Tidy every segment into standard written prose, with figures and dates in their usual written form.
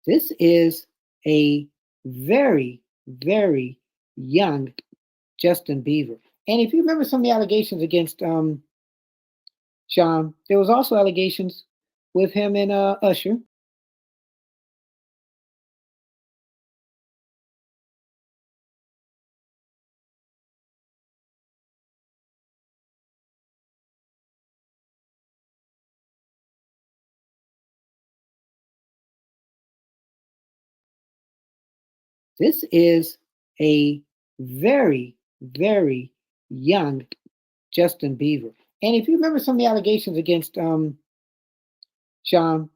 This is a very, very young Justin Bieber. And if you remember some of the allegations against Sean, there was also allegations with him and Usher. This is a very, very young Justin Bieber. And if you remember some of the allegations against Sean,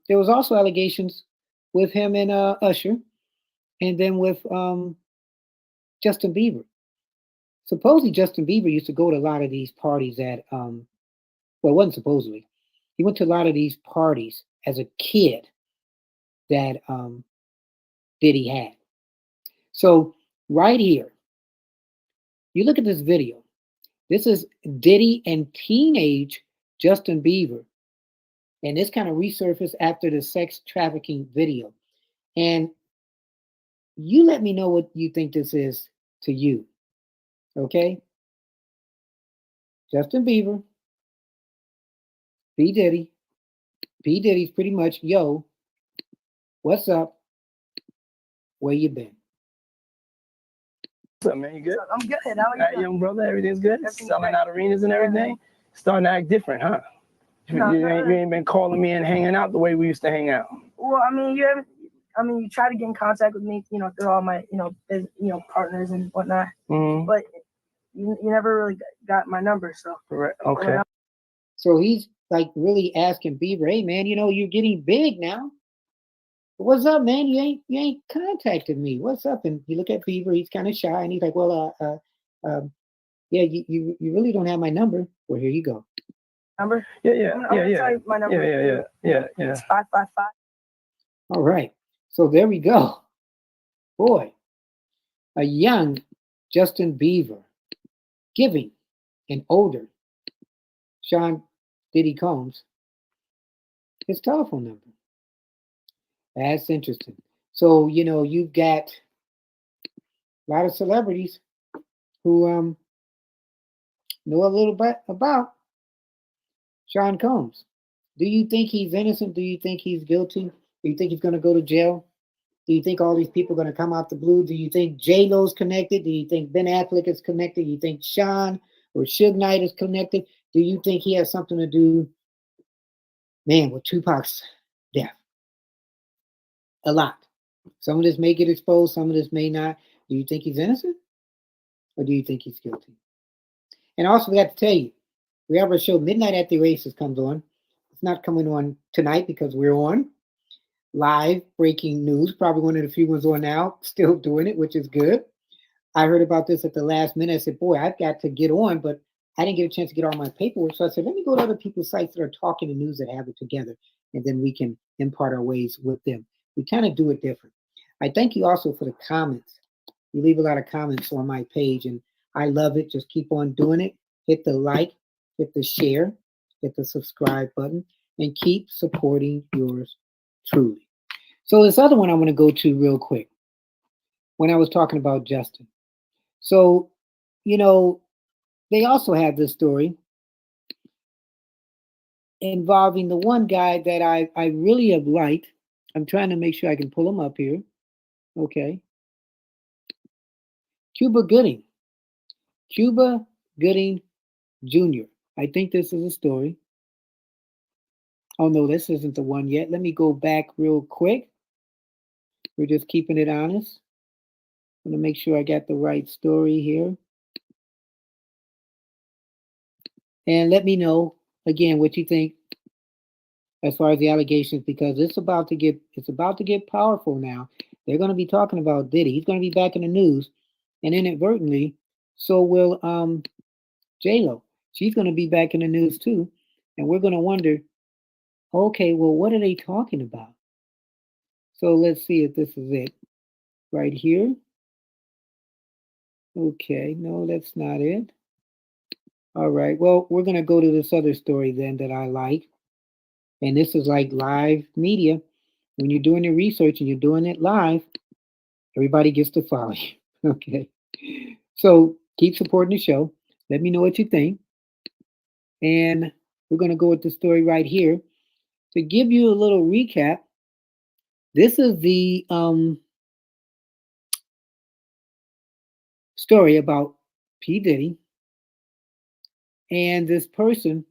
there was also allegations with him and Usher, and then with Justin Bieber. Supposedly, Justin Bieber used to go to a lot of these parties at, well, it wasn't supposedly. He went to a lot of these parties as a kid that Diddy had. So, right here, you look at this video. This is Diddy and teenage Justin Bieber. And this kind of resurfaced after the sex trafficking video. And you let me know what you think this is to you. Okay? Justin Bieber, P. Diddy. P. Diddy's pretty much, yo, what's up? Where you been? What's up, man? You good? I'm good. How are you doing? Young brother, everything's good? Everything's Selling great. out arenas and everything? Starting to act different, huh? No, you, not ain't, you really. ain't been calling me and hanging out the way we used to hang out. Well, you try to get in contact with me, through all my, partners and whatnot. Mm-hmm. But you never really got my number, so. Right. Okay. So he's like really asking Bieber, hey man, you're getting big now. What's up, man? You ain't contacted me. What's up? And you look at Bieber, he's kind of shy, and he's like, well, yeah, you really don't have my number. Well, here you go. Number? Yeah. I'm gonna tell you my number. Yeah. It's 555. All right. So there we go. Boy, a young Justin Bieber giving an older Sean Diddy Combs his telephone number. That's interesting. So, you've got a lot of celebrities who know a little bit about Sean Combs. Do you think he's innocent? Do you think he's guilty? Do you think he's going to go to jail? Do you think all these people are going to come out the blue? Do you think J-Lo's connected? Do you think Ben Affleck is connected? Do you think Sean or Suge Knight is connected? Do you think he has something to do, man, with Tupac's death? A lot. Some of this may get exposed, some of this may not. Do you think he's innocent? Or do you think he's guilty? And also, we have to tell you, we have our show Midnight at the Races comes on. It's not coming on tonight because we're on live breaking news. Probably one of the few ones on now, still doing it, which is good. I heard about this at the last minute. I said, boy, I've got to get on, but I didn't get a chance to get all my paperwork. So I said, let me go to other people's sites that are talking the news that have it together, and then we can impart our ways with them. We kind of do it different. I thank you also for the comments. You leave a lot of comments on my page, and I love it. Just keep on doing it. Hit the like, hit the share, hit the subscribe button, and keep supporting yours truly. So this other one I want to go to real quick when I was talking about Justin. So, they also have this story involving the one guy that I really have liked. I'm trying to make sure I can pull him up here. Okay. Cuba Gooding. Cuba Gooding Jr. I think this is a story. Oh, no, this isn't the one yet. Let me go back real quick. We're just keeping it honest. I'm going to make sure I got the right story here. And let me know, again, what you think as far as the allegations, because it's about to get powerful now. They're going to be talking about Diddy. He's going to be back in the news, and inadvertently, so will J-Lo. She's going to be back in the news too, and we're going to wonder, okay, well, what are they talking about? So let's see if this is it right here. Okay, no, that's not it. All right, well, we're going to go to this other story then that I like, and this is like live media. when you're doing your research and you're doing it live, everybody gets to follow you. Okay. So keep supporting the show. Let me know what you think. And we're going to go with the story right here. To give you a little recap, this is the story about P. Diddy and this person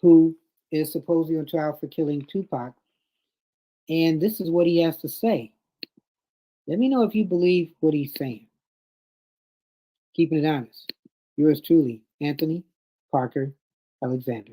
who is supposedly on trial for killing Tupac. And this is what he has to say. Let me know if you believe what he's saying. Keeping it honest. Yours truly, Anthony Parker Alexander.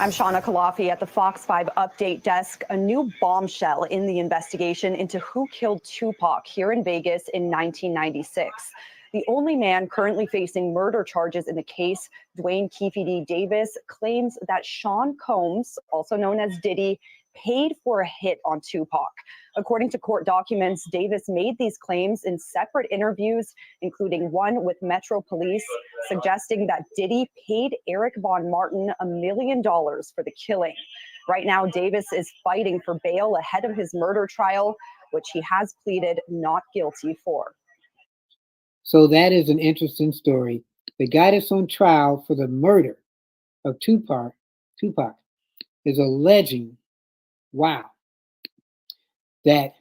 I'm Shauna Kalafi at the Fox 5 Update Desk. A new bombshell in the investigation into who killed Tupac here in Vegas in 1996. The only man currently facing murder charges in the case, Dwayne Keefe D. Davis, claims that Sean Combs, also known as Diddy, paid for a hit on Tupac. According to court documents, Davis made these claims in separate interviews, including one with Metro Police, suggesting that Diddy paid Eric Von Martin $1 million for the killing. Right now, Davis is fighting for bail ahead of his murder trial, which he has pleaded not guilty for. So that is an interesting story. The guy that's on trial for the murder of Tupac is alleging, wow, that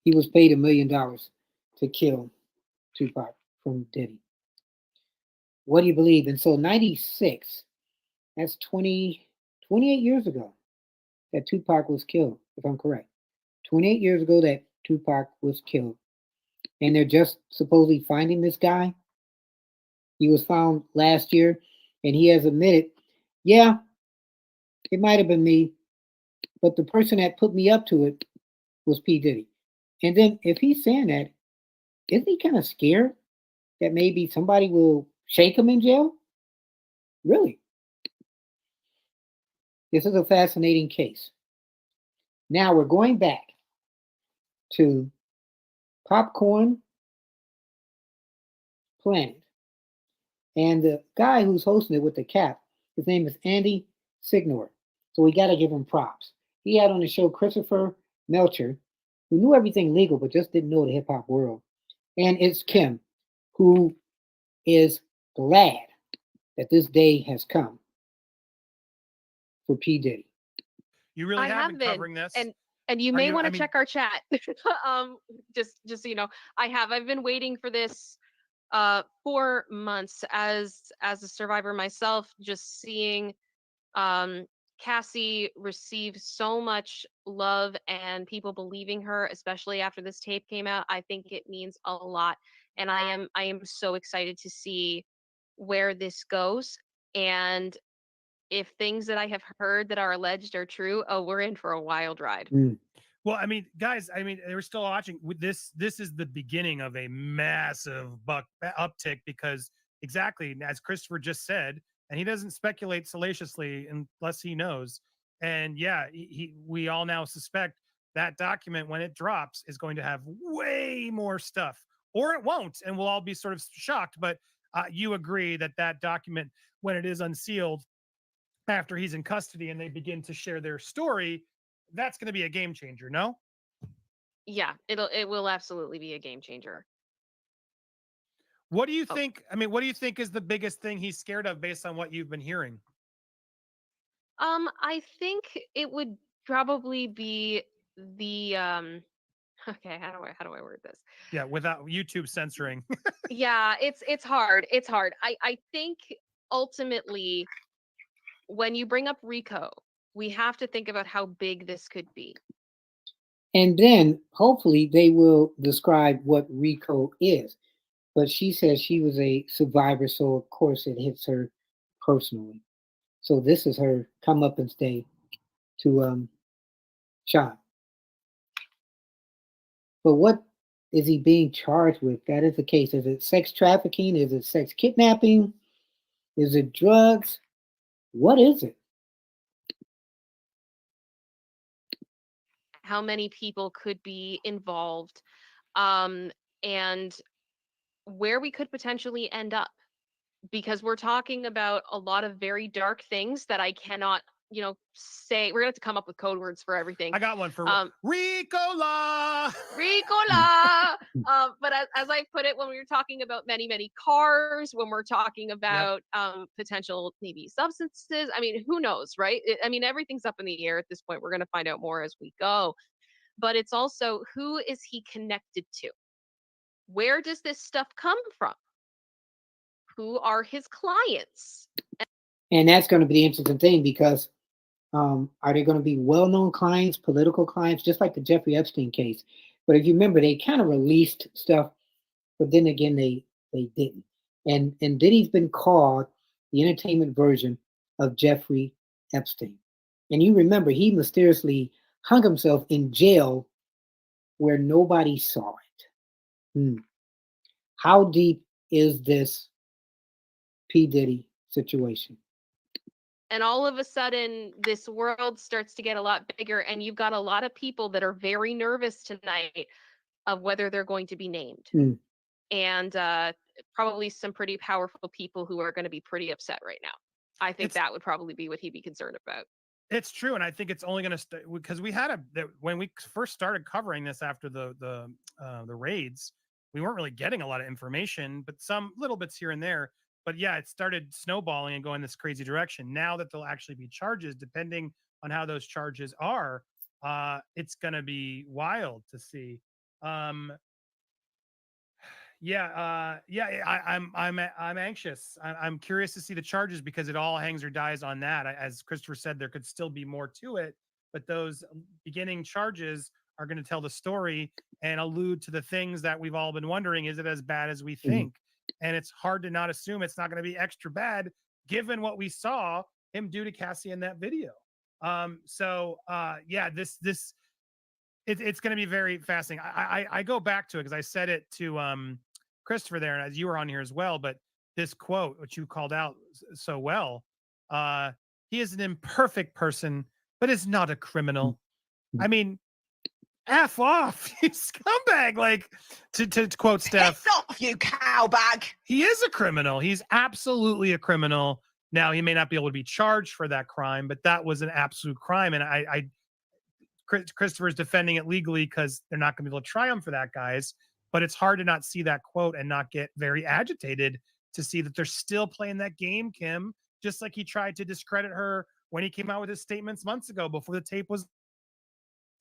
he was paid $1 million to kill Tupac from Diddy. What do you believe? And so 96, that's 28 years ago that Tupac was killed, if I'm correct. 28 years ago that Tupac was killed. And they're just supposedly finding this guy. He was found last year, and he has admitted, yeah, it might have been me, but the person that put me up to it was P. Diddy. And then if he's saying that, isn't he kind of scared that maybe somebody will shake him in jail? Really? This is a fascinating case. Now we're going back to Popcorn Planet. And the guy who's hosting it with the cap, his name is Andy Signore. So we got to give him props. He had on the show Christopher Melcher, who knew everything legal but just didn't know the hip hop world. And it's Kim, who is glad that this day has come for P. Diddy. You really I have have been covering this. and you Are may you? want I to mean, check our chat. Just so you know, I've been waiting for this for months as a survivor myself, just seeing Cassie receive so much love and people believing her, especially after this tape came out. I think it means a lot, and I am so excited to see where this goes. And if things that I have heard that are alleged are true, oh, we're in for a wild ride. Mm. well, I mean, guys, I mean, we're still watching. With this, this is the beginning of a massive uptick because exactly as Christopher just said, and he doesn't speculate salaciously unless he knows. And yeah, we all now suspect that document when it drops is going to have way more stuff, or it won't, and we'll all be sort of shocked. But you agree that that document, when it is unsealed, after he's in custody and they begin to share their story, that's going to be a game changer, no? Yeah, it will absolutely be a game changer. What do you Oh, think? I mean, what do you think is the biggest thing he's scared of based on what you've been hearing? I think it would probably be the okay, how do I word this? Yeah, without YouTube censoring. Yeah, it's hard. It's hard. I think ultimately when you bring up Rico, we have to think about how big this could be. And then hopefully they will describe what RICO is. But she says she was a survivor, so of course it hits her personally. So this is her comeuppance day to Sean. But what is he being charged with? That is the case. Is it sex trafficking? Is it sex kidnapping? Is it drugs? What is it? How many people could be involved, um, and where we could potentially end up, because we're talking about a lot of very dark things that I cannot say we're gonna have to come up with code words for everything. I got one for Um, Ricola. Ricola. But as I put it, when we were talking about many, many cars, when we're talking about potential maybe substances, I mean, who knows, right? I mean, everything's up in the air at this point. We're going to find out more as we go. But it's also, who is he connected to? Where does this stuff come from? Who are his clients? And that's going to be the interesting thing because are they going to be well-known clients, political clients, just like the Jeffrey Epstein case? But if you remember, they kind of released stuff, but then again, they didn't. And Diddy's been called the entertainment version of Jeffrey Epstein. And you remember, he mysteriously hung himself in jail where nobody saw it. How deep is this P. Diddy situation? And all of a sudden, this world starts to get a lot bigger, and you've got a lot of people that are very nervous tonight of whether they're going to be named. And probably some pretty powerful people who are going to be pretty upset right now. I think that would probably be what he'd be concerned about. It's true, and I think it's only going to because we had when we first started covering this after the raids, we weren't really getting a lot of information, but some little bits here and there. But yeah, it started snowballing and going this crazy direction. Now that there'll actually be charges, depending on how those charges are, it's going to be wild to see. I'm anxious. I'm curious to see the charges because it all hangs or dies on that. As Christopher said, there could still be more to it, but those beginning charges are going to tell the story and allude to the things that we've all been wondering. Is it as bad as we think? And it's hard to not assume it's not going to be extra bad given what we saw him do to Cassie in that video. It's going to be very fascinating. I go back to it because I said it to Christopher there, and as you were on here as well. But this quote, which you called out so well, he is an imperfect person, but is not a criminal. I mean, F off, you scumbag! Like to quote Steph, "Piss off, you cowbag." He is a criminal. He's absolutely a criminal. Now he may not be able to be charged for that crime, but that was an absolute crime, and Christopher's defending it legally because they're not going to be able to try him for that, guys. But it's hard to not see that quote and not get very agitated to see that they're still playing that game, Kim, just like he tried to discredit her when he came out with his statements months ago before the tape was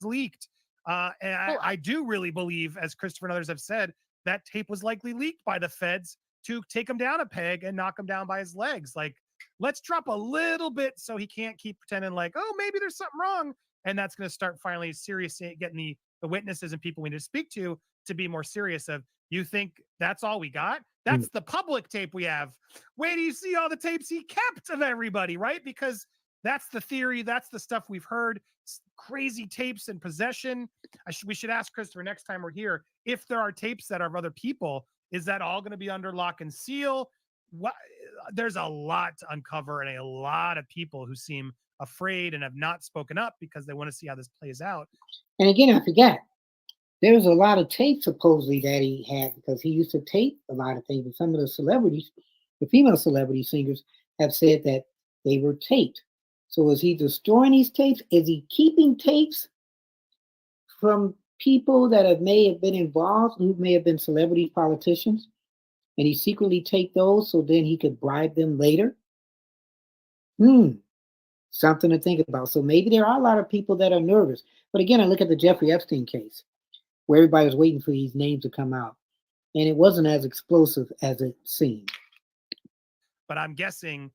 leaked. I do really believe, as Christopher and others have said, that tape was likely leaked by the feds to take him down a peg and knock him down by his legs. Like, let's drop a little bit so he can't keep pretending like, oh, maybe there's something wrong. And that's going to start finally seriously getting the witnesses and people we need to speak to be more serious of, you think that's all we got? That's the public tape we have. Wait till you see all the tapes he kept of everybody, right? Because that's the theory. That's the stuff we've heard. Crazy tapes in possession. We should ask Christopher next time we're here, if there are tapes that are of other people, is that all going to be under lock and seal? There's a lot to uncover and a lot of people who seem afraid and have not spoken up because they want to see how this plays out. And again, I forgot, there's a lot of tape supposedly that he had because he used to tape a lot of things. And some of the celebrities, the female celebrity singers, have said that they were taped. So is he destroying these tapes? Is he keeping tapes from people that may have been involved, who may have been celebrity politicians? And he secretly taped those so then he could bribe them later? Something to think about. So maybe there are a lot of people that are nervous. But again, I look at the Jeffrey Epstein case, where everybody was waiting for these names to come out. And it wasn't as explosive as it seemed. But I'm guessing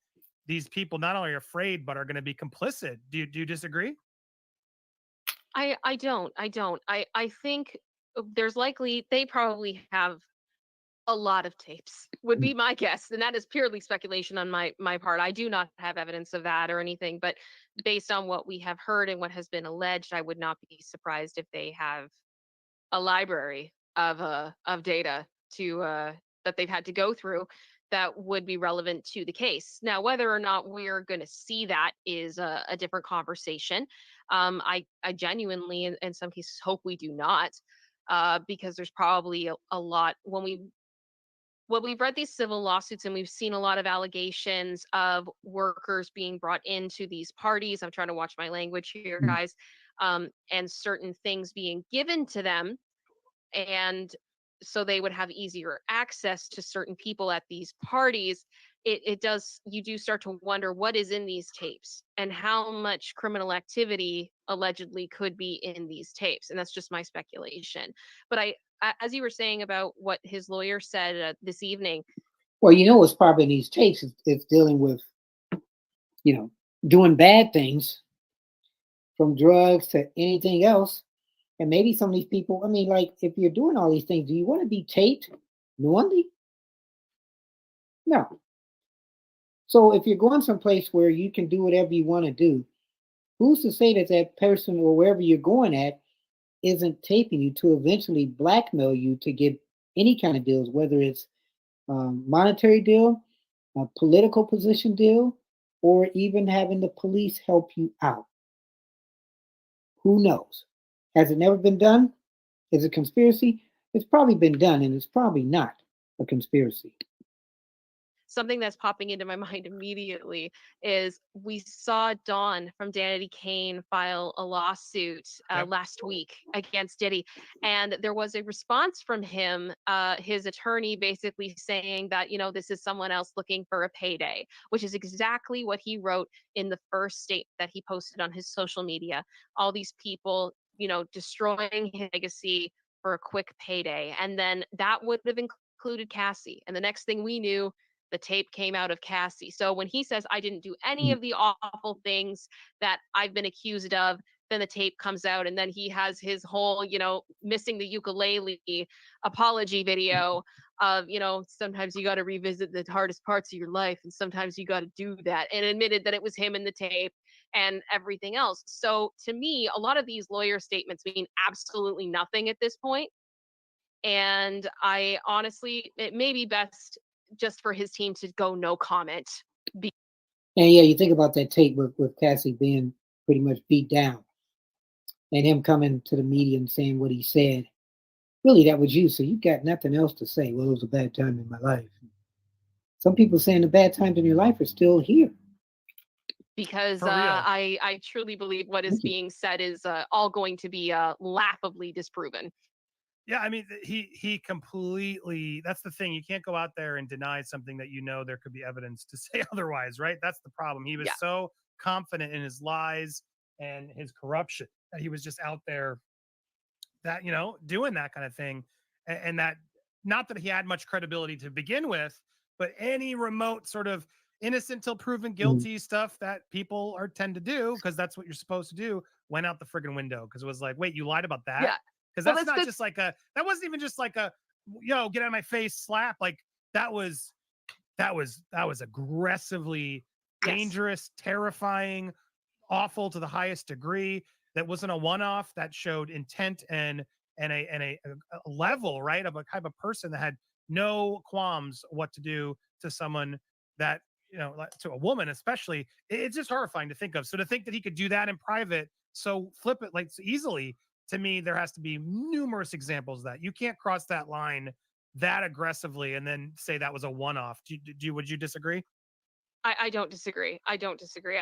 these people not only are afraid, but are going to be complicit. Do you disagree? I don't. I think there's likely, they probably have a lot of tapes, would be my guess, and that is purely speculation on my part. I do not have evidence of that or anything, but based on what we have heard and what has been alleged, I would not be surprised if they have a library of data to that they've had to go through that would be relevant to the case. Now, whether or not we're going to see that is a different conversation. I genuinely, in some cases, hope we do not, because there's probably a lot when well, we've read these civil lawsuits and we've seen a lot of allegations of workers being brought into these parties. I'm trying to watch my language here, Mm. guys. And certain things being given to them, and so they would have easier access to certain people at these parties. It does, you do start to wonder what is in these tapes and how much criminal activity allegedly could be in these tapes, and that's just my speculation. But as you were saying about what his lawyer said this evening. Well, you know what's probably in these tapes is it's dealing with, you know, doing bad things from drugs to anything else. And maybe some of these people, I mean, like, if you're doing all these things, do you want to be taped knowingly? No. So if you're going someplace where you can do whatever you want to do, who's to say that that person or wherever you're going at isn't taping you to eventually blackmail you to get any kind of deals, whether it's monetary deal, a political position deal, or even having the police help you out? Who knows? Has it never been done? Is it a conspiracy? It's probably been done, and it's probably not a conspiracy. Something that's popping into my mind immediately is we saw Dawn from Danity Kane file a lawsuit Yep. last week against Diddy, and there was a response from him, his attorney, basically saying that, you know, this is someone else looking for a payday, which is exactly what he wrote in the first statement that he posted on his social media. All these people, you know, destroying his legacy for a quick payday, and then that would have included Cassie. And the next thing we knew, the tape came out of Cassie. So when he says, I didn't do any Mm. of the awful things that I've been accused of, then the tape comes out, and then he has his whole, you know, missing the ukulele apology video of, you know, sometimes you got to revisit the hardest parts of your life, and sometimes you got to do that, and admitted that it was him in the tape and everything else. So to me, a lot of these lawyer statements mean absolutely nothing at this point. And I honestly, it may be best just for his team to go no comment. And yeah, you think about that tape with Cassie being pretty much beat down and him coming to the media and saying what he said. Really, that was you. So you got nothing else to say. Well, it was a bad time in my life. Some people saying the bad times in your life are still here. Because For real. I truly believe what is Thank you. being said is all going to be laughably disproven. Yeah, I mean, he completely. That's the thing. You can't go out there and deny something that you know there could be evidence to say otherwise, right? That's the problem. He was Yeah. so confident in his lies and his corruption that he was just out there, that, you know, doing that kind of thing, and that, not that he had much credibility to begin with, but any remote sort of innocent till proven Mhm. guilty stuff that people are tend to do because that's what you're supposed to do went out the friggin' window, because it was like, wait, you lied about that? Yeah. Because Well, that's not that's just like a, that wasn't even just like a, yo, get out of my face slap. Like, that was aggressively yes. dangerous, terrifying, awful to the highest degree. That wasn't a one-off. That showed intent and a level, right, of a type of person that had no qualms what to do to someone that, you know, like, to a woman especially. It's just horrifying to think of. So to think that he could do that in private, so flip it like so easily, to me, there has to be numerous examples of that. You can't cross that line that aggressively and then say that was a one-off. Would you disagree? I don't disagree. I don't disagree.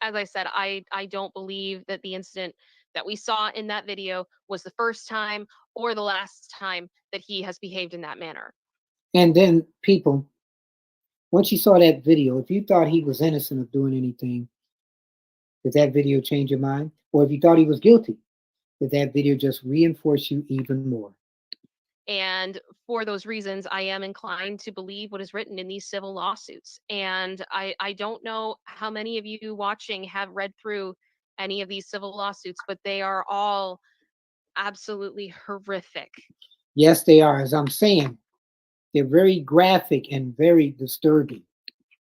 As I said, I don't believe that the incident that we saw in that video was the first time or the last time that he has behaved in that manner. And then people, once you saw that video, if you thought he was innocent of doing anything, did that video change your mind? Or if you thought he was guilty, did that video just reinforce you even more? And for those reasons, I am inclined to believe what is written in these civil lawsuits. And I don't know how many of you watching have read through any of these civil lawsuits, but they are all absolutely horrific. Yes, they are. As I'm saying, they're very graphic and very disturbing.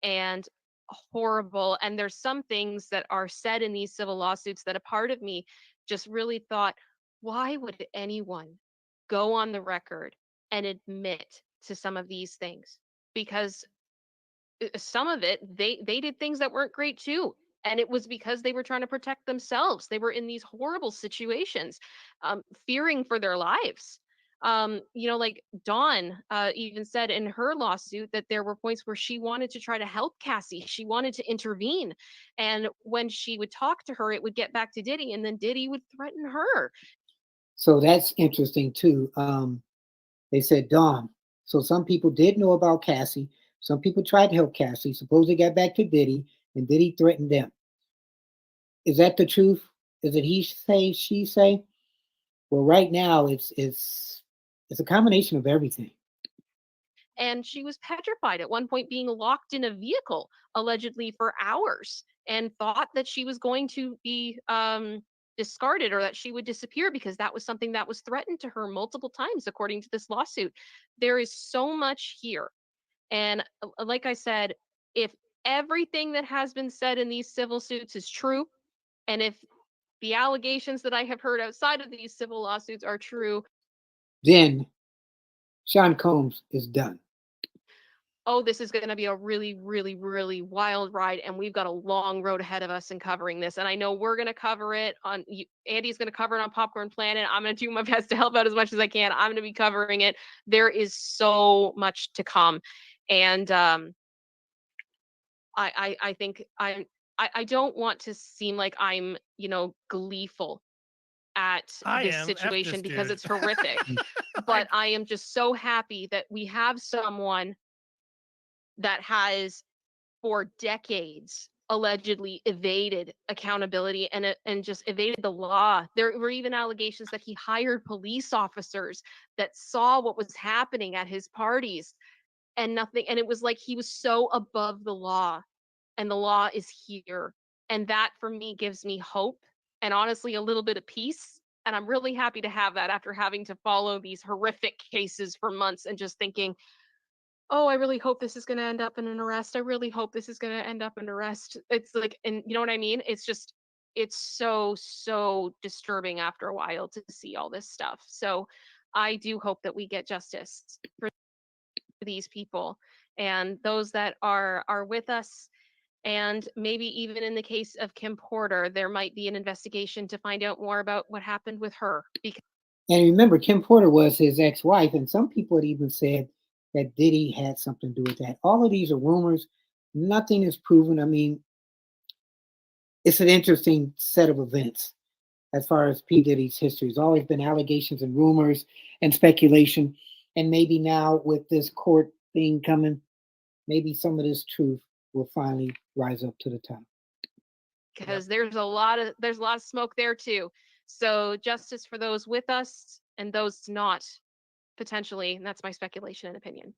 And horrible. And there's some things that are said in these civil lawsuits that a part of me just really thought, why would anyone go on the record and admit to some of these things? Because some of it, they did things that weren't great too. And it was because they were trying to protect themselves. They were in these horrible situations, fearing for their lives. Like Dawn even said in her lawsuit that there were points where she wanted to try to help Cassie. She wanted to intervene. And when she would talk to her, it would get back to Diddy, and then Diddy would threaten her. So that's interesting too. They said Dawn. So some people did know about Cassie. Some people tried to help Cassie. Suppose they got back to Diddy, and Diddy threatened them. Is that the truth? Is it he say, she say? Well, right now it's a combination of everything. And she was petrified at one point, being locked in a vehicle allegedly for hours, and thought that she was going to be discarded, or that she would disappear, because that was something that was threatened to her multiple times according to this lawsuit. There is so much here. And like I said, if everything that has been said in these civil suits is true, and if the allegations that I have heard outside of these civil lawsuits are true, Then Sean Combs is done. oh, this is going to be a really, really, really wild ride. And we've got a long road ahead of us in covering this. And I know we're going to cover it on, Andy's going to cover it on Popcorn Planet. I'm going to do my best to help out as much as I can. I'm going to be covering it. There is so much to come. And I think I don't want to seem like I'm, gleeful at I this am. F this situation, because dude. it's horrific. But I am just so happy that we have someone that has for decades allegedly evaded accountability and just evaded the law. There were even allegations that he hired police officers that saw what was happening at his parties, and nothing. And it was like he was so above the law, and the law is here. And that for me gives me hope, and honestly a little bit of peace. And I'm really happy to have that after having to follow these horrific cases for months and just thinking, oh, I really hope this is going to end up in an arrest. I really hope this is going to end up in arrest. It's like, and you know what I mean? It's just, it's so, so disturbing after a while to see all this stuff. So I do hope that we get justice for these people and those that are with us. And maybe even in the case of Kim Porter, there might be an investigation to find out more about what happened with her. Because And remember, Kim Porter was his ex-wife, and some people had even said that Diddy had something to do with that. All of these are rumors. Nothing is proven. I mean, it's an interesting set of events as far as P. Diddy's history. There's always been allegations and rumors and speculation. And maybe now with this court thing coming, maybe some of this truth will finally rise up to the top. because there's a lot of smoke there too. So justice for those with us and those not, potentially. And that's my speculation and opinion.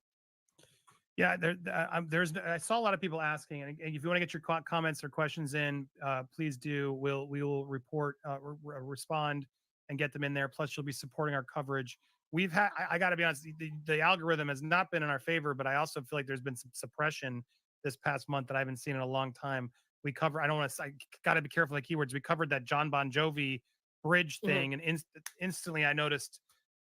Yeah, I saw a lot of people asking, and if you want to get your comments or questions in, please do. We will report, respond, and get them in there. Plus, you'll be supporting our coverage. We've had, I got to be honest, the algorithm has not been in our favor, but I also feel like there's been some suppression this past month that I haven't seen in a long time. We cover, I don't want to, I got to be careful with keywords. We covered that John Bon Jovi bridge thing, and instantly I noticed,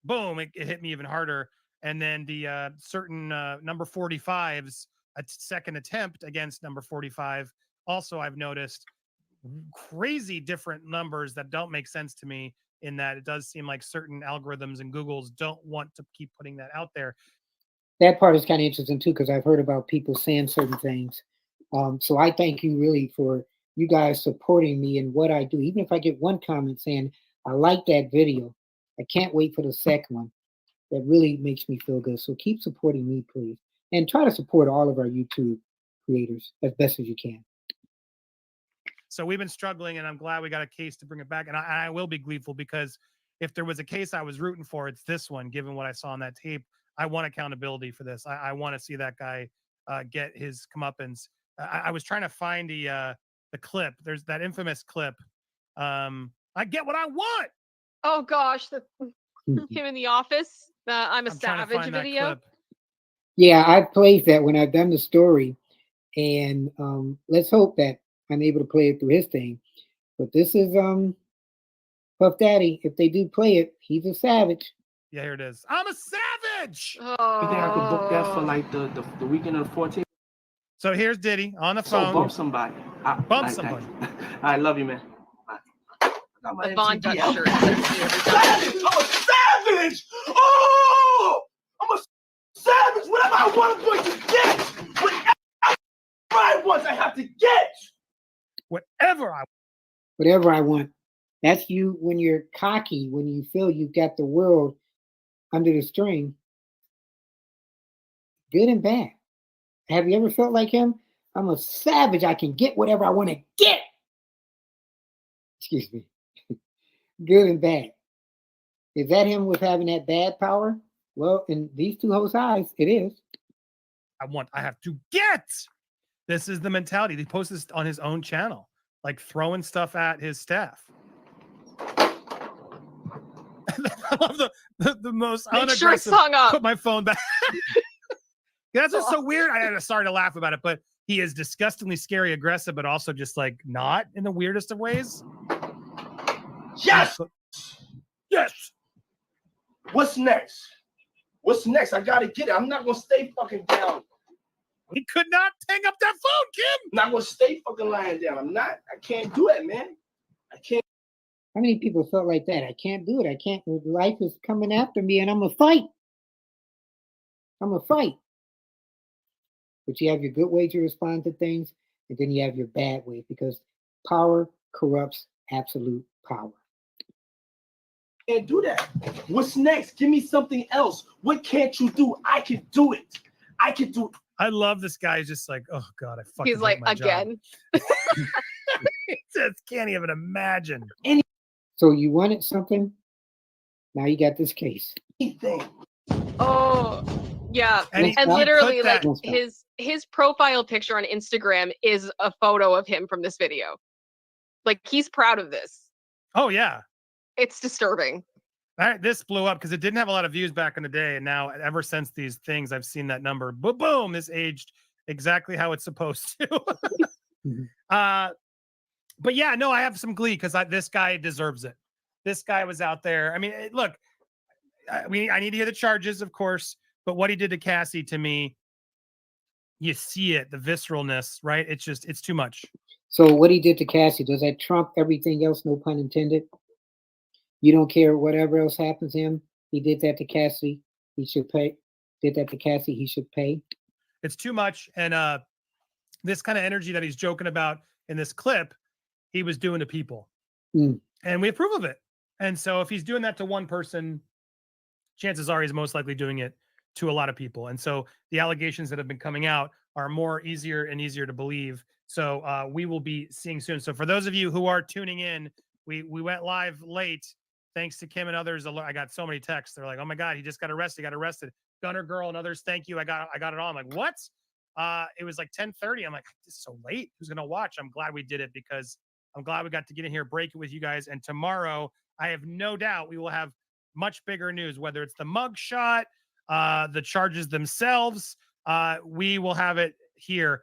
boom, it hit me even harder. And then the certain number 45's a second attempt against number 45. Also, I've noticed crazy different numbers that don't make sense to me, in that it does seem like certain algorithms and Google's don't want to keep putting that out there. That part is kind of interesting too, because I've heard about people saying certain things. So I thank you really for you guys supporting me in what I do. Even if I get one comment saying, I like that video, I can't wait for the second one. That really makes me feel good. So keep supporting me, please. And try to support all of our YouTube creators as best as you can. So we've been struggling, and I'm glad we got a case to bring it back. And I will be gleeful, because if there was a case I was rooting for, it's this one, given what I saw on that tape. I want accountability for this. I want to see that guy get his comeuppance. I was trying to find the clip. There's that infamous clip. I get what I want. Oh gosh, him in the office. I'm a Savage video. Clip. Yeah, I played that when I've done the story, and let's hope that I'm able to play it through his thing. But this is Puff Daddy. If they do play it, he's a savage. Yeah, here it is. I'm a savage. Oh. You think I could book that for like the weekend of the 14th? So here's Diddy on the phone. So bump somebody. Bump somebody. I love you, man. Got my The Von MTV Dutch out. shirt that I see every time. Savage! I'm a savage! Oh! I'm a savage! Whatever I want, I'm going to get! Whatever I want, I have to get! Whatever I Whatever I want. That's you when you're cocky, when you feel you've got the world under the string, good and bad. Have you ever felt like him? I'm a savage. I can get whatever I want to get. Excuse me. Good and bad. Is that him with having that bad power? Well, in these two hosts' eyes, it is. want, I have to get. This is the mentality. He posts this on his own channel, like throwing stuff at his staff. I love the most Make sure it's unaggressive. hung up. Put my phone back. That's just so weird. I started to laugh about it, but he is disgustingly scary, aggressive, but also just like not in the weirdest of ways. Yes! Yes. What's next? What's next? I gotta get it. I'm not gonna stay fucking down. He could not hang up that phone, Kim. I'm not gonna stay fucking lying down. I'm not. I can't do it, man. I can't. How many people felt like that? I can't do it. I can't. Life is coming after me, and I'm gonna fight. I'm gonna fight. But you have your good way to respond to things, and then you have your bad way, because power corrupts absolute power. Can't do that. What's next? Give me something else. What can't you do? I can do it. I can do it. I love this guy. He's just like, oh God, I fucking He's like, hate my job. again. He just can't even imagine. So you wanted something. Now you got this case. Anything. Oh, yeah. And he And put literally, like that- his profile picture on Instagram is a photo of him from this video. Like he's proud of this. Oh yeah. It's disturbing. This blew up because it didn't have a lot of views back in the day, and now ever since these things, I've seen that number. Boom! This aged exactly how it's supposed to. But yeah, no, I have some glee because this guy deserves it. This guy was out there. I mean, look, I need to hear the charges, of course, but what he did to Cassie, to me, you see it, the visceralness, right? It's too much. So what he did to Cassie, does that trump everything else? No pun intended. You don't care whatever else happens to him. He did that to Cassie. He should pay. Did that to Cassie. He should pay. It's too much. And this kind of energy that he's joking about in this clip, he was doing to people. And we approve of it. And so if he's doing that to one person, chances are he's most likely doing it to a lot of people. And so the allegations that have been coming out are easier and easier to believe. So we will be seeing soon. So for those of you who are tuning in, we went live late thanks to Kim and others. I got so many texts. They're like, oh my God, he just got arrested. Gunner Girl and others, thank you. I got it on. I'm like, what? It was like 10:30. I'm like, this is so late. Who's going to watch? I'm glad we did it because I'm glad we got to get in here, break it with you guys. And tomorrow, I have no doubt we will have much bigger news, whether it's the mug shot, the charges themselves. We will have it here.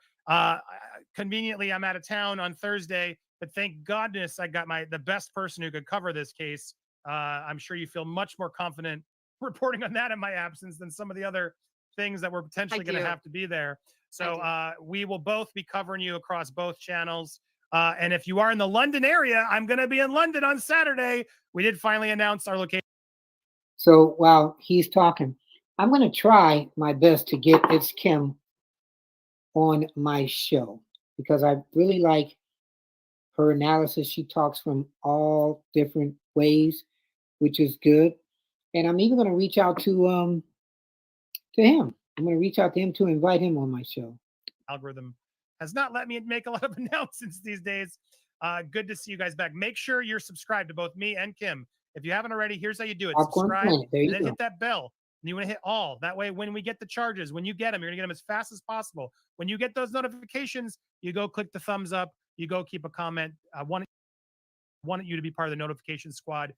Conveniently, I'm out of town on Thursday, but thank goodness I got the best person who could cover this case. I'm sure you feel much more confident reporting on that in my absence than some of the other things that we're potentially going to have to be there. So we will both be covering you across both channels. And if you are in the London area, I'm going to be in London on Saturday. We did finally announce our location. So while he's talking, I'm going to try my best to get It's Kim on my show because I really like her analysis. She talks from all different ways, which is good. And I'm even going to reach out to him. I'm going to reach out to him to invite him on my show. Algorithm has not let me make a lot of announcements these days. Good to see you guys back. Make sure you're subscribed to both me and Kim. If you haven't already, here's how you do it. Subscribe and then hit that bell. And you want to hit all. That way, when we get the charges, when you get them, you're going to get them as fast as possible. When you get those notifications, you go click the thumbs up. You go keep a comment. I wanted you to be part of the notification squad.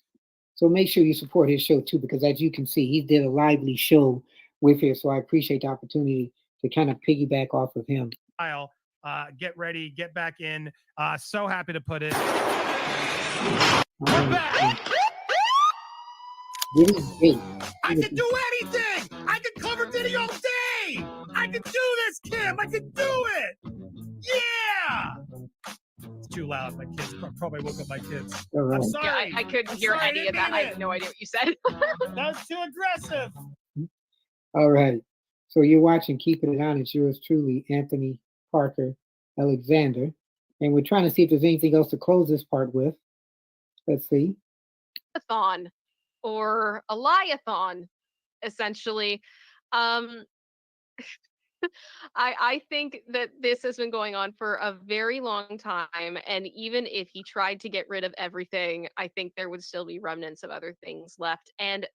So make sure you support his show too, because as you can see, he did a lively show with here. So I appreciate the opportunity to kind of piggyback off of him. Get ready, get back in. So happy to put it. We're back. I can do anything. I can cover Diddy all day. I can do this, Kim. I can do it. Yeah. too loud. My kids probably woke up my kids. All right. I'm Yeah, sorry. I couldn't I'm hear sorry, any of didn't that. mean I it. had no idea what you said. That was too aggressive. All right. So you're watching Keeping It On. It's yours truly, Anthony Parker Alexander. And we're trying to see if there's anything else to close this part with. Let's see. Thon or a liathon, essentially. Um, I think that this has been going on for a very long time, and even if he tried to get rid of everything, I think there would still be remnants of other things left. And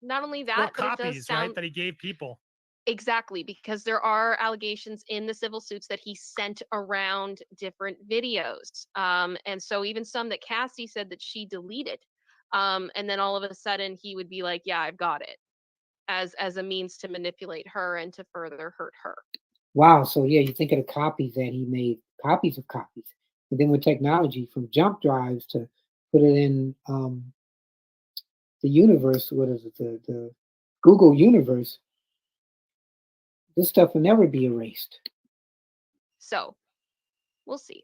not only Or that, but it does copies, right? sound That he gave people. exactly because there are allegations in the civil suits that he sent around different videos, and so even some that Cassie said that she deleted, and then all of a sudden he would be like, "Yeah, I've got it," as a means to manipulate her and to further hurt her. Wow. So yeah, you think of the copies that he made, copies of copies. And then with technology from jump drives to put it in the universe, what is it, the Google universe, this stuff will never be erased. So we'll see.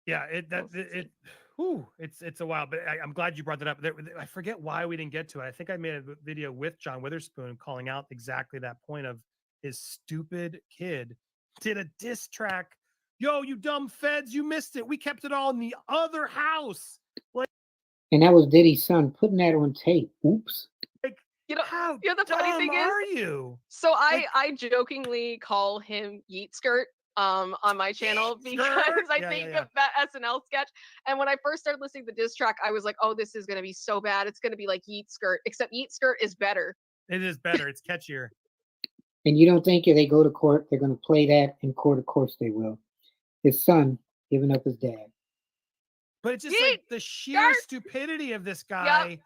Yeah, it's a while, but I'm glad you brought that up. I forget why we didn't get to it. I think I made a video with John Witherspoon calling out exactly that point of his stupid kid did a diss track. Yo, you dumb feds, you missed it. We kept it all in the other house. And that was Diddy's son putting that on tape. Oops. You know, How the funny dumb thing is, are you? so I jokingly call him Yeet Skirt on my channel because I Yeah, think yeah. of that SNL sketch. And when I first started listening to the diss track, I was like, oh, this is gonna be so bad. It's gonna be like Yeet Skirt, except Yeet Skirt is better. It is better. It's catchier. And you don't think if they go to court, they're going to play that in court? Of course they will. His son giving up his dad. But it's just Yeet like the sheer Skirt. stupidity of this guy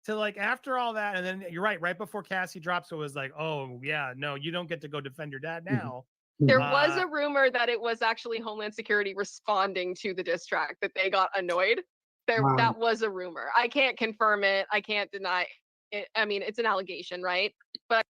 to like after all that, and then you're right before Cassie drops, it was like, oh yeah, no, you don't get to go defend your dad now. There was a rumor that it was actually Homeland Security responding to the diss track, that they got annoyed. Wow. That was a rumor. I can't confirm it. I can't deny it. I mean, it's an allegation, right? But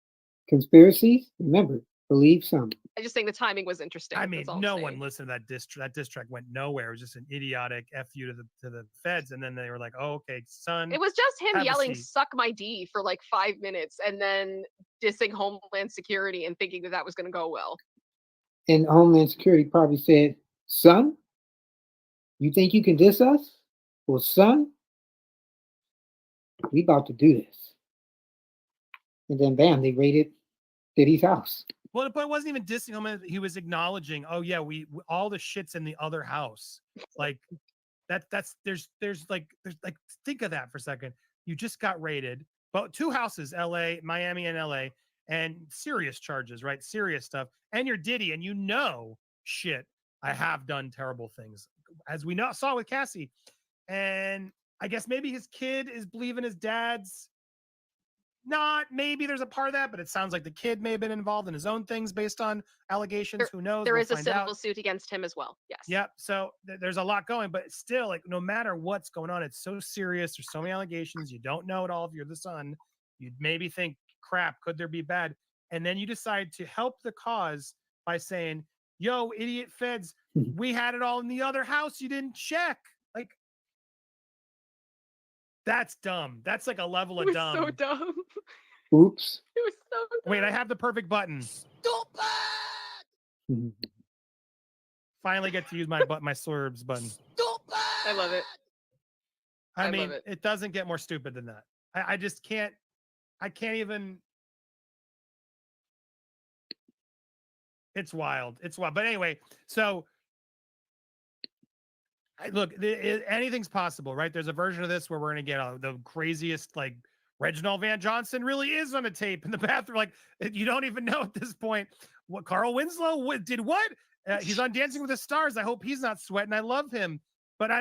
Conspiracies? Remember, believe some. I just think the timing was interesting. I mean, That's all I'm no saying. one listened to that diss track. That diss track went nowhere. It was just an idiotic fu to the feds, and then they were like, "Oh, okay, son." It was just him have a yelling seat. "suck my D" for like 5 minutes, and then dissing Homeland Security and thinking that that was going to go well. And Homeland Security probably said, son, you think you can diss us? Well, son, we about to do this. And then bam, they raided Diddy's house. Well, but it wasn't even dissing him. He was acknowledging, oh yeah, we all the shit's in the other house. Like there's think of that for a second. You just got raided, but 2 houses, LA, Miami and LA, and serious charges, right? Serious stuff. And you're Diddy, and you know shit. I have done terrible things, as we saw with Cassie. And I guess maybe his kid is believing his dad's not. Maybe there's a part of that, but it sounds like the kid may have been involved in his own things based on allegations. Who knows? There We'll is a find civil out. suit against him as well. Yes. Yep. So there's a lot going, but still, like, no matter what's going on, it's so serious. There's so many allegations. You don't know it all. If you're the son, you'd maybe think, crap, could there be bad? And then you decide to help the cause by saying, yo, idiot feds, we had it all in the other house. You didn't check. Like, that's dumb. That's like a level of It was dumb. so dumb. Oops. It was so dumb. Wait, I have the perfect button. Stupid! Finally get to use my slurbs button. Stupid! I love it. I I mean, love it. it doesn't get more stupid than that. I just can't. I can't even. It's wild. It's wild. But anyway, so look, anything's possible, right? There's a version of this where we're going to get the craziest, like Reginald Van Johnson really is on a tape in the bathroom. Like, you don't even know at this point what Carl Winslow did. What he's on Dancing with the Stars. I hope he's not sweating. I love him. But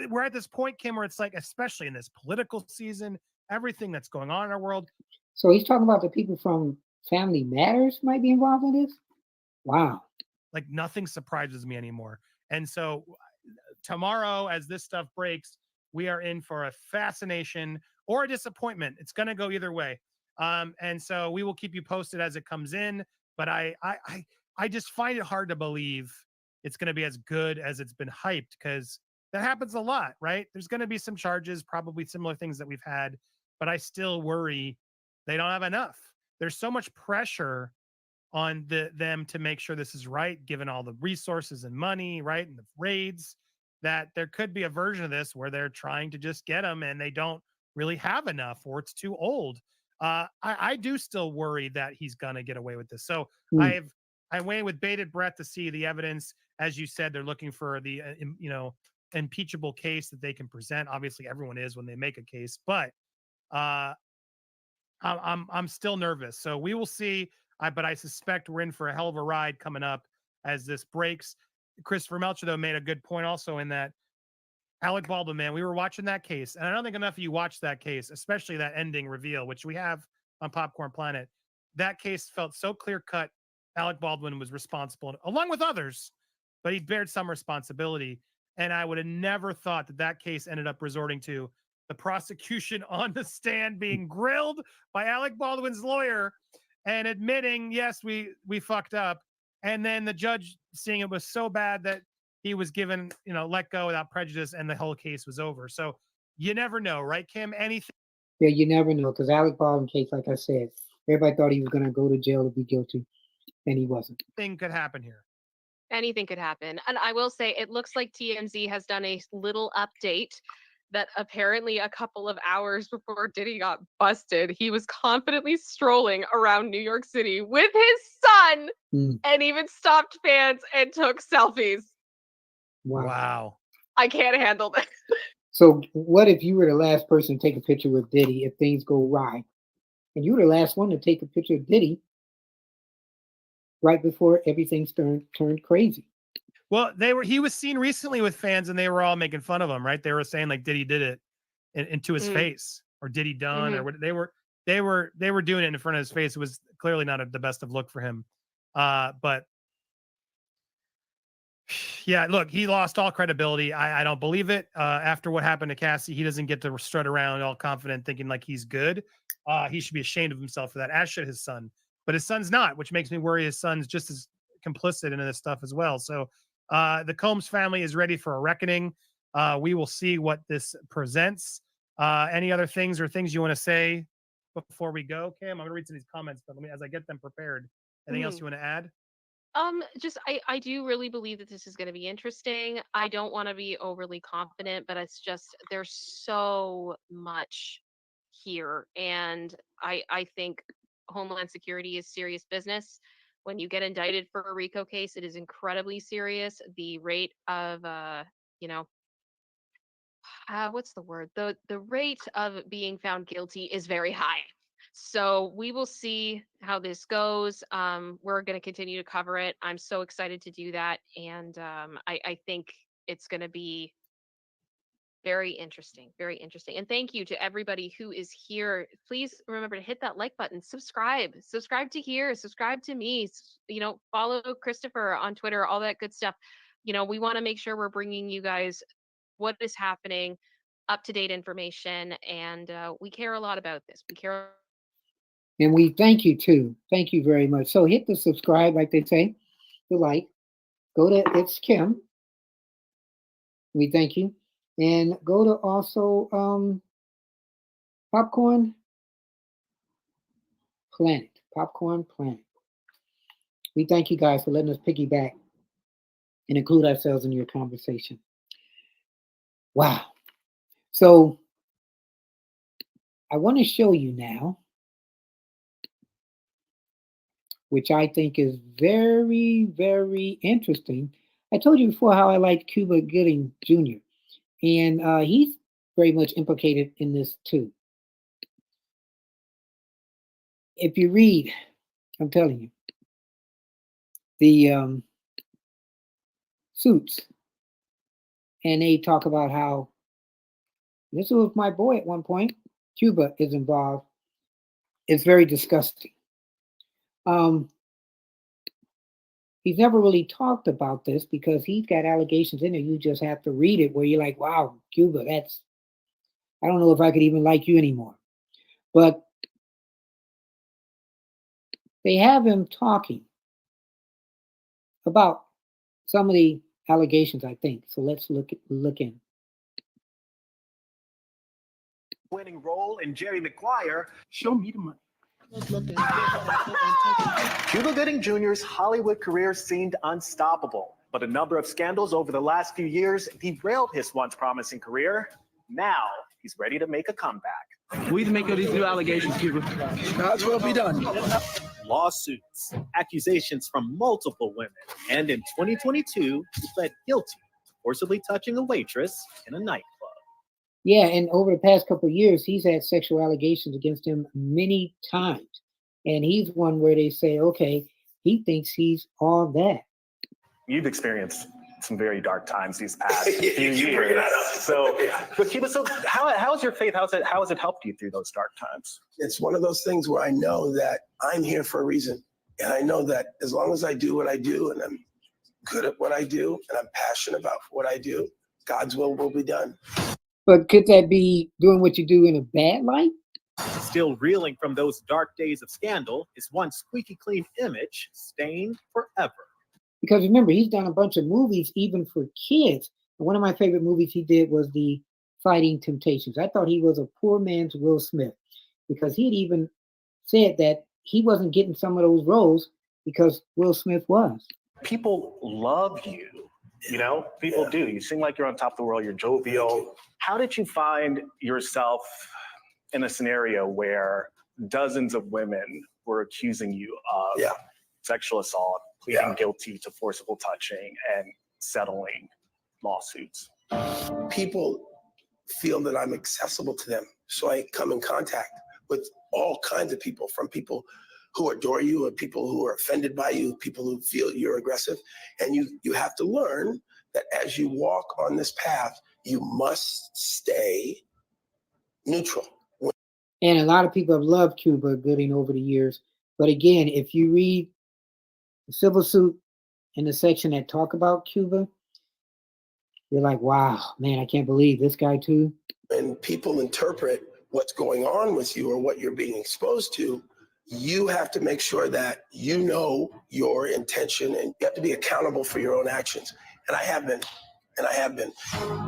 we're at this point, Kim, where it's like, especially in this political season, everything that's going on in our world. So he's talking about the people from Family Matters might be involved in this? Wow. Like, nothing surprises me anymore. And so tomorrow, as this stuff breaks, we are in for a fascination or a disappointment. It's going to go either way. And so we will keep you posted as it comes in. But I just find it hard to believe it's going to be as good as it's been hyped, because that happens a lot, right? There's going to be some charges, probably similar things that we've had, but I still worry they don't have enough. There's so much pressure on them to make sure this is right, given all the resources and money, right, and the raids, that there could be a version of this where they're trying to just get them and they don't really have enough, or it's too old. I do still worry that he's gonna get away with this. So Hmm. I'm waiting with bated breath to see the evidence. As you said, they're looking for the impeachable case that they can present. Obviously, everyone is when they make a case, but uh, I'm still nervous. So we will see. But I suspect we're in for a hell of a ride coming up as this breaks. Christopher Melcher, though, made a good point also in that Alec Baldwin, man, we were watching that case, and I don't think enough of you watched that case, especially that ending reveal, which we have on Popcorn Planet. That case felt so clear cut. Alec Baldwin was responsible, along with others, but he bared some responsibility. And I would have never thought that that case ended up resorting to the prosecution on the stand being grilled by Alec Baldwin's lawyer and admitting, yes, we fucked up. And then the judge seeing it was so bad that he was given, let go without prejudice, and the whole case was over. So you never know, right, Kim? Anything Yeah, you never know, because Alec Baldwin case, like I said, everybody thought he was going to go to jail to be guilty, and he wasn't. could happen here. Anything could happen. And I will say, it looks like TMZ has done a little update that apparently a couple of hours before Diddy got busted, he was confidently strolling around New York City with his son Hmm. and even stopped fans and took selfies. Wow. I can't handle this. So what if you were the last person to take a picture with Diddy if things go awry, and you were the last one to take a picture of Diddy right before everything turned crazy? Well, he was seen recently with fans, and they were all making fun of him, right? They were saying like Diddy did it into his face, or Diddy done, or what they were doing it in front of his face. It was clearly not the best of look for him. But yeah, look, he lost all credibility. I don't believe it. After what happened to Cassie, he doesn't get to strut around all confident thinking like he's good. He should be ashamed of himself for that, as should his son. But his son's not, which makes me worry his son's just as complicit in this stuff as well. So the Combs family is ready for a reckoning. We will see what this presents. Any other things or things you want to say before we go, Cam? I'm going to read some of these comments, but as I get them prepared, anything else you want to add? Just I do really believe that this is going to be interesting. I don't want to be overly confident, but it's just there's so much here, and I think Homeland Security is serious business. When you get indicted for a RICO case, it is incredibly serious. The rate of you know, what's the word? The rate of being found guilty is very high. So we will see how this goes. We're going to continue to cover it. I'm so excited to do that, and I think it's going to be very interesting, very interesting. And thank you to everybody who is here. Please remember to hit that like button, subscribe to here, subscribe to me. Follow Christopher on Twitter, all that good stuff. We want to make sure we're bringing you guys what is happening, up to date information, and we care a lot about this. We care. And we thank you too. Thank you very much. So hit the subscribe, like they say, the like. Go to It's Kim. We thank you. And go to also Popcorn Planet. Popcorn Planet. We thank you guys for letting us piggyback and include ourselves in your conversation. Wow. So I want to show you now, which I think is very, very interesting. I told you before how I liked Cuba Gooding Jr., and he's very much implicated in this too. If you read, I'm telling you, the Suits, and they talk about how this was my boy at one point, Cuba is involved. It's very disgusting. He's never really talked about this because he's got allegations in there. You just have to read it where you're like, wow, Cuba, I don't know if I could even like you anymore. But they have him talking about some of the allegations, I think. So let's look in. Winning role in Jerry Maguire, Show me the money. Cuba Gooding Jr.'s Hollywood career seemed unstoppable, but a number of scandals over the last few years derailed his once promising career. Now he's ready to make a comeback. What do you make of these new allegations, Cuba? God's will be done. Lawsuits, accusations from multiple women, and in 2022, he pled guilty to forcibly touching a waitress in a nightclub. Yeah, and over the past couple of years, he's had sexual allegations against him many times. And he's one where they say, okay, he thinks he's all that. You've experienced some very dark times these past few You bring years. that up. So, but Cuba, so how has your faith? How has it helped you through those dark times? It's one of those things where I know that I'm here for a reason. And I know that as long as I do what I do and I'm good at what I do and I'm passionate about what I do, God's will be done. But could that be doing what you do in a bad light? Still reeling from those dark days of scandal, his once squeaky clean image stained forever. Because remember, he's done a bunch of movies even for kids. And one of my favorite movies he did was the Fighting Temptations. I thought he was a poor man's Will Smith because he'd even said that he wasn't getting some of those roles because Will Smith was. People love you. You know, people do. You seem like you're on top of the world. You're jovial. How did you find yourself in a scenario where dozens of women were accusing you of sexual assault, pleading guilty to forcible touching, and settling lawsuits? People feel that I'm accessible to them. So I come in contact with all kinds of people, from people who adore you, or people who are offended by you, people who feel you're aggressive. And you have to learn that as you walk on this path, you must stay neutral. And a lot of people have loved Cuba Gooding over the years. But again, if you read the civil suit in the section that talk about Cuba, you're like, wow, man, I can't believe this guy too. And people interpret what's going on with you or what you're being exposed to, you have to make sure that you know your intention and you have to be accountable for your own actions. And I have been.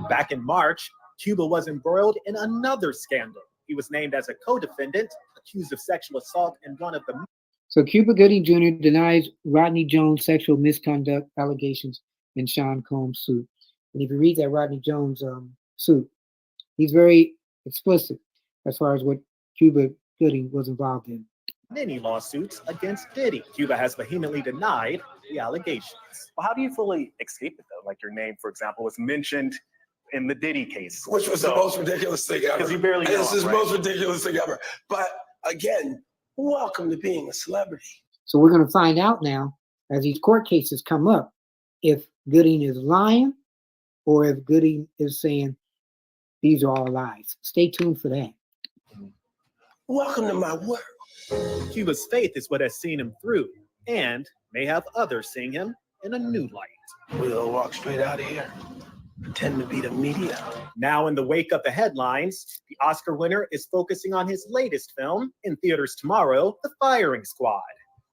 Back in March, Cuba was embroiled in another scandal. He was named as a co-defendant, accused of sexual assault in one of the... So Cuba Gooding Jr. denies Rodney Jones' sexual misconduct allegations in Sean Combs' suit. And if you read that Rodney Jones suit, he's very explicit as far as what Cuba Gooding was involved in. many lawsuits against Diddy. Cuba has vehemently denied the allegations. Well, how do you fully escape it, though? Like your name, for example, was mentioned in the Diddy case. Which was the most ridiculous thing ever. Because you barely know This is him, the right? most ridiculous thing ever. But again, welcome to being a celebrity. So we're going to find out now, as these court cases come up, if Gooding is lying or if Gooding is saying these are all lies. Stay tuned for that. Welcome to my world. Cuba's faith is what has seen him through and may have others seeing him in a new light. We'll walk straight out of here. Pretend to be the media. Now, in the wake of the headlines, the Oscar winner is focusing on his latest film, in theaters tomorrow, The Firing Squad,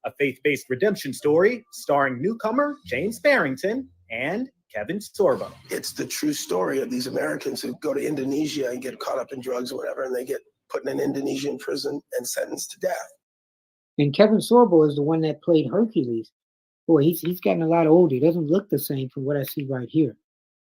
a faith-based redemption story starring newcomer James Barrington and Kevin Sorbo. It's the true story of these Americans who go to Indonesia and get caught up in drugs or whatever, and they get put in an Indonesian prison and sentenced to death. And Kevin Sorbo is the one that played Hercules. Boy, he's gotten a lot older. He doesn't look the same from what I see right here.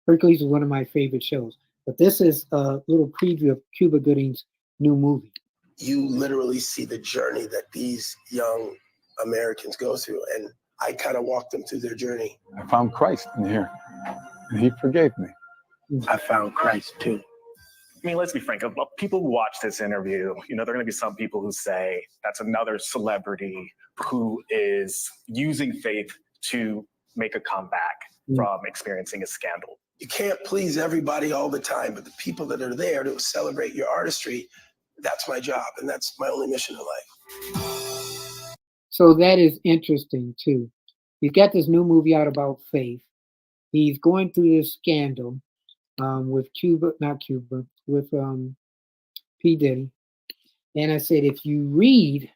Hercules is one of my favorite shows. But this is a little preview of Cuba Gooding's new movie. You literally see the journey that these young Americans go through, and I kind of walked them through their journey. I found Christ in here, and he forgave me. I found Christ too. I mean, let's be frank. People who watch this interview, there are going to be some people who say that's another celebrity who is using faith to make a comeback from experiencing a scandal. You can't please everybody all the time, but the people that are there to celebrate your artistry, that's my job, and that's my only mission in life. So that is interesting too. He's got this new movie out about faith. He's going through this scandal with with P. Diddy. And I said, if you read,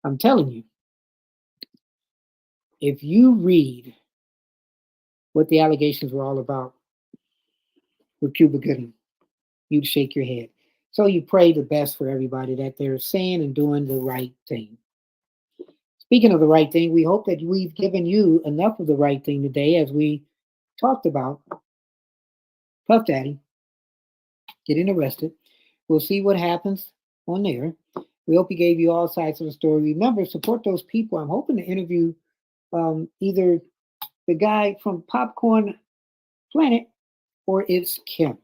I'm telling you, if you read what the allegations were all about with Cuba Gooding, you'd shake your head. So you pray the best for everybody that they're saying and doing the right thing. Speaking of the right thing, we hope that we've given you enough of the right thing today as we talked about Puff Daddy getting arrested. We'll see what happens on there. We hope he gave you all sides of the story. Remember, support those people. I'm hoping to interview either the guy from Popcorn Planet or it's Kim.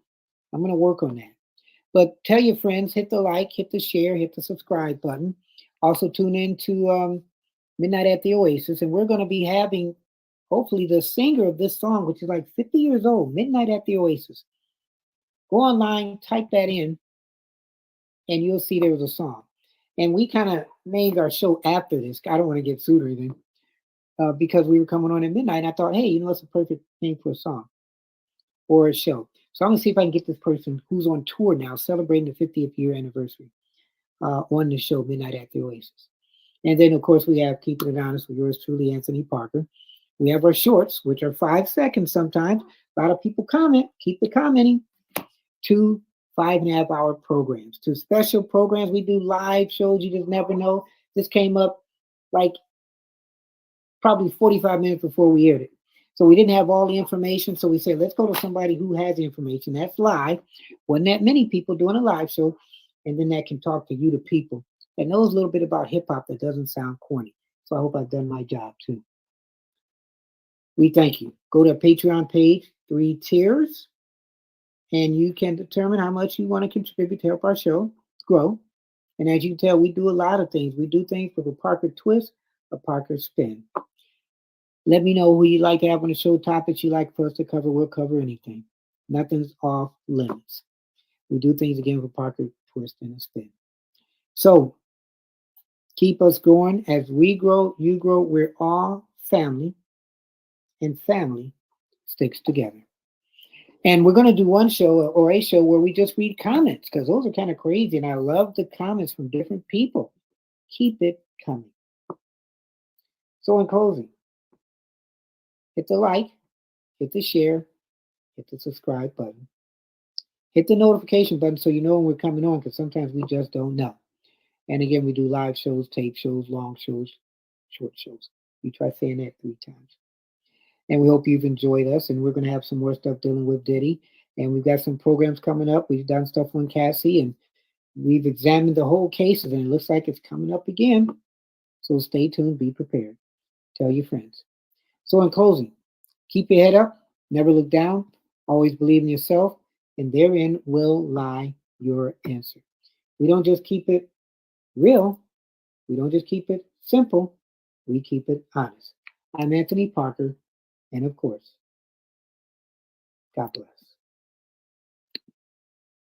I'm going to work on that. But tell your friends, hit the like, hit the share, hit the subscribe button. Also tune in to Midnight at the Oasis. And we're going to be having, hopefully, the singer of this song, which is like 50 years old, Midnight at the Oasis. Go online, type that in, and you'll see there was a song. And we kind of named our show after this. I don't want to get sued or anything. Because we were coming on at midnight. And I thought, hey, it's a perfect name for a song or a show. So I'm going to see if I can get this person who's on tour now, celebrating the 50th year anniversary, on the show, Midnight at the Oasis. And then, of course, we have Keeping It Honest with yours truly, Anthony Parker. We have our shorts, which are 5 seconds sometimes. A lot of people comment. Keep it commenting. 2 5.5-hour programs. 2 special programs. We do live shows. You just never know. This came up like probably 45 minutes before we aired it. So we didn't have all the information. So we said, let's go to somebody who has the information. That's live. Wasn't that many people doing a live show. And then that can talk to you, the people that knows a little bit about hip hop that doesn't sound corny. So I hope I've done my job too. We thank you. Go to our Patreon page, 3 tiers, and you can determine how much you want to contribute to help our show grow. And as you can tell, we do a lot of things. We do things with a Parker twist, a Parker spin. Let me know who you'd like to have on the show, topics you'd like for us to cover. We'll cover anything. Nothing's off limits. We do things again with Parker twist and a spin. So keep us going. As we grow, you grow. We're all family, and family sticks together. And we're going to do one show or a show where we just read comments because those are kind of crazy. And I love the comments from different people. Keep it coming. So in closing, hit the like, hit the share, hit the subscribe button. Hit the notification button so you know when we're coming on because sometimes we just don't know. And again, we do live shows, tape shows, long shows, short shows. You try saying that 3 times. And we hope you've enjoyed us. And we're going to have some more stuff dealing with Diddy. And we've got some programs coming up. We've done stuff on Cassie. And we've examined the whole cases. And it looks like it's coming up again. So stay tuned. Be prepared. Tell your friends. So in closing, keep your head up. Never look down. Always believe in yourself. And therein will lie your answer. We don't just keep it real. We don't just keep it simple. We keep it honest. I'm Anthony Parker. And of course, God bless.